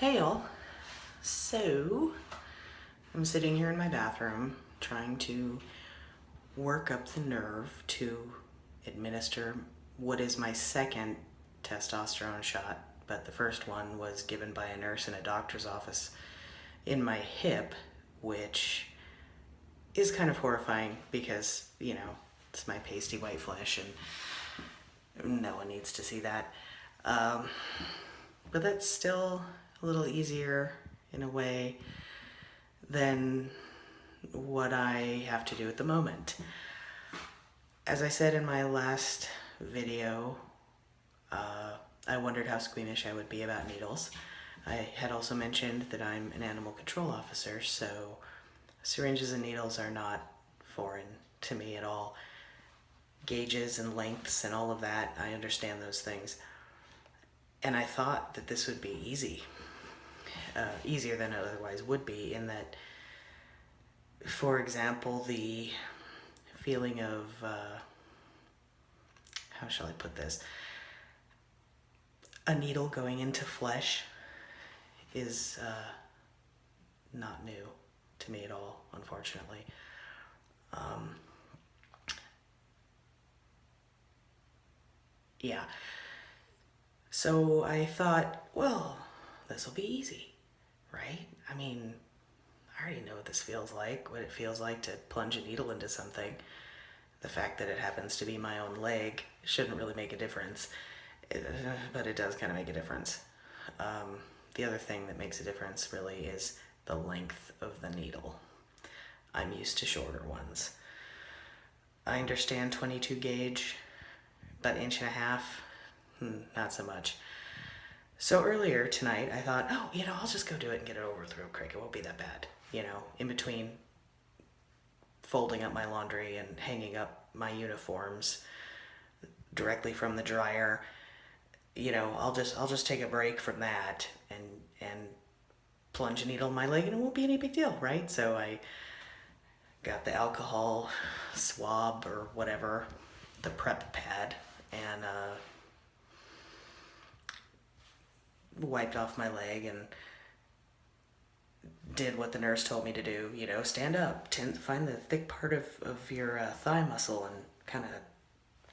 Hey y'all. So, I'm sitting here in my bathroom trying to work up the nerve to administer what is my second testosterone shot, but the first one was given by a nurse in a doctor's office in my hip, which is kind of horrifying because, it's my pasty white flesh and no one needs to see that. But that's still a little easier in a way than what I have to do at the moment. As I said in my last video, I wondered how squeamish I would be about needles. I had also mentioned that I'm an animal control officer, so syringes and needles are not foreign to me at all. Gauges and lengths and all of that, I understand those things. And I thought that this would be easy. Easier than it otherwise would be, in that, for example, the feeling of, how shall I put this? A needle going into flesh is not new to me at all, unfortunately. Yeah. So I thought, well, this will be easy, right? I mean, I already know what this feels like, what it feels like to plunge a needle into something. The fact that it happens to be my own leg shouldn't really make a difference, but it does kind of make a difference. The other thing that makes a difference really is the length of the needle. I'm used to shorter ones. I understand 22 gauge, but 1.5 inches, not so much. So earlier tonight, I thought, I'll just go do it and get it over with real quick. It won't be that bad. In between folding up my laundry and hanging up my uniforms directly from the dryer, I'll just take a break from that and plunge a needle in my leg, and it won't be any big deal, right? So I got the alcohol swab or whatever, the prep pad, and wiped off my leg and did what the nurse told me to do. Stand up, find the thick part of your thigh muscle and kind of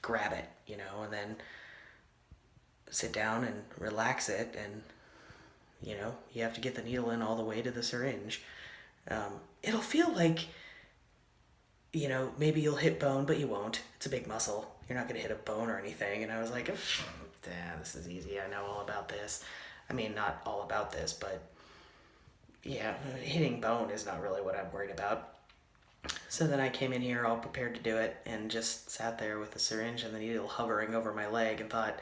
grab it, and then sit down and relax it, and you have to get the needle in all the way to the syringe. It'll feel like, maybe you'll hit bone, but you won't. It's a big muscle. You're not gonna hit a bone or anything. And I was like, this is easy. I know all about this. I mean, not all about this, but yeah, hitting bone is not really what I'm worried about. So then I came in here all prepared to do it and just sat there with the syringe and the needle hovering over my leg and thought,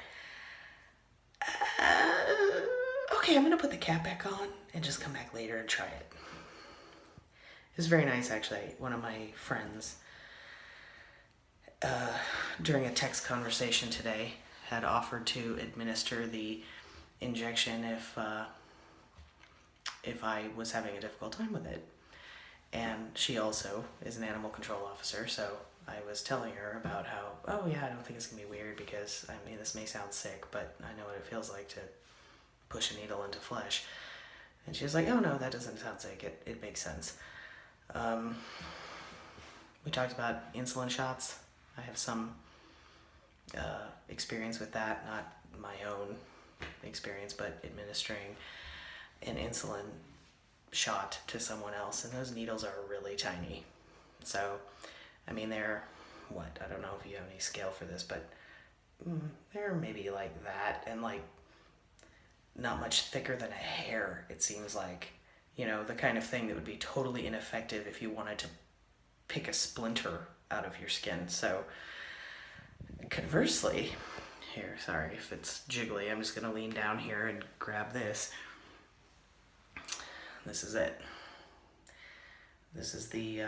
okay, I'm gonna put the cap back on and just come back later and try it. It was very nice, actually. One of my friends, during a text conversation today, had offered to administer the injection if I was having a difficult time with it. And she also is an animal control officer, so I was telling her about how, I don't think it's gonna be weird because, this may sound sick, but I know what it feels like to push a needle into flesh. And she was like, oh no, that doesn't sound sick, it makes sense. We talked about insulin shots. I have some experience with that, not my own experience, but administering an insulin shot to someone else, and those needles are really tiny. So, they're, I don't know if you have any scale for this, but they're maybe like that, and like not much thicker than a hair, it seems like. The kind of thing that would be totally ineffective if you wanted to pick a splinter out of your skin. So, conversely, here, sorry if it's jiggly, I'm just gonna lean down here and grab this. This is it. This is the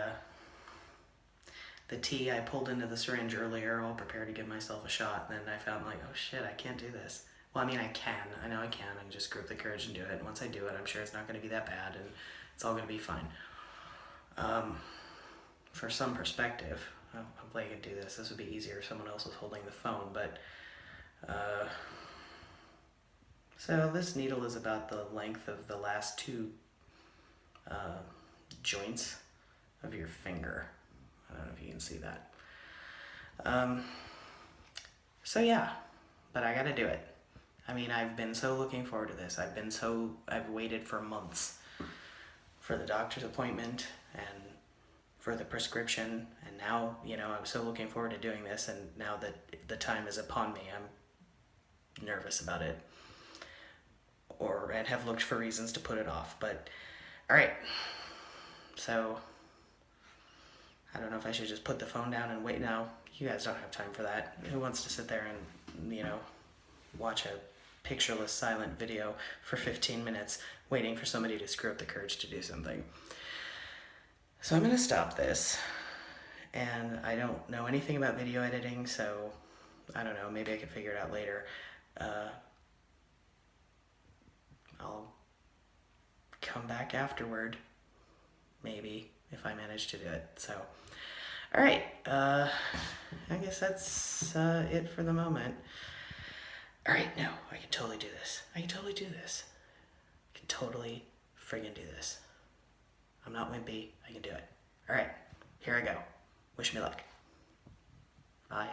tea I pulled into the syringe earlier, all prepared to give myself a shot, and then I found oh shit, I can't do this. Well, I can. I know I can. I can just group the courage and do it. And once I do it, I'm sure it's not going to be that bad, and it's all going to be fine. For some perspective, hopefully I could do this. This would be easier if someone else was holding the phone, but So this needle is about the length of the last two joints of your finger. I don't know if you can see that. So yeah, but I gotta do it. I mean, I've been so looking forward to this. I've waited for months for the doctor's appointment and for the prescription, and now, I'm so looking forward to doing this, and now that the time is upon me, I'm nervous about it, and have looked for reasons to put it off. But all right, so I don't know if I should just put the phone down and wait now. You guys don't have time for that. Who wants to sit there and watch a pictureless silent video for 15 minutes waiting for somebody to screw up the courage to do something? So I'm going to stop this, and I don't know anything about video editing, so I don't know, maybe I can figure it out later. I'll come back afterward, maybe, if I manage to do it. So, all right, I guess that's it for the moment. All right, no, I can totally do this. I can totally do this. I can totally friggin' do this. I'm not wimpy. I can do it. All right, here I go. Wish me luck. Bye.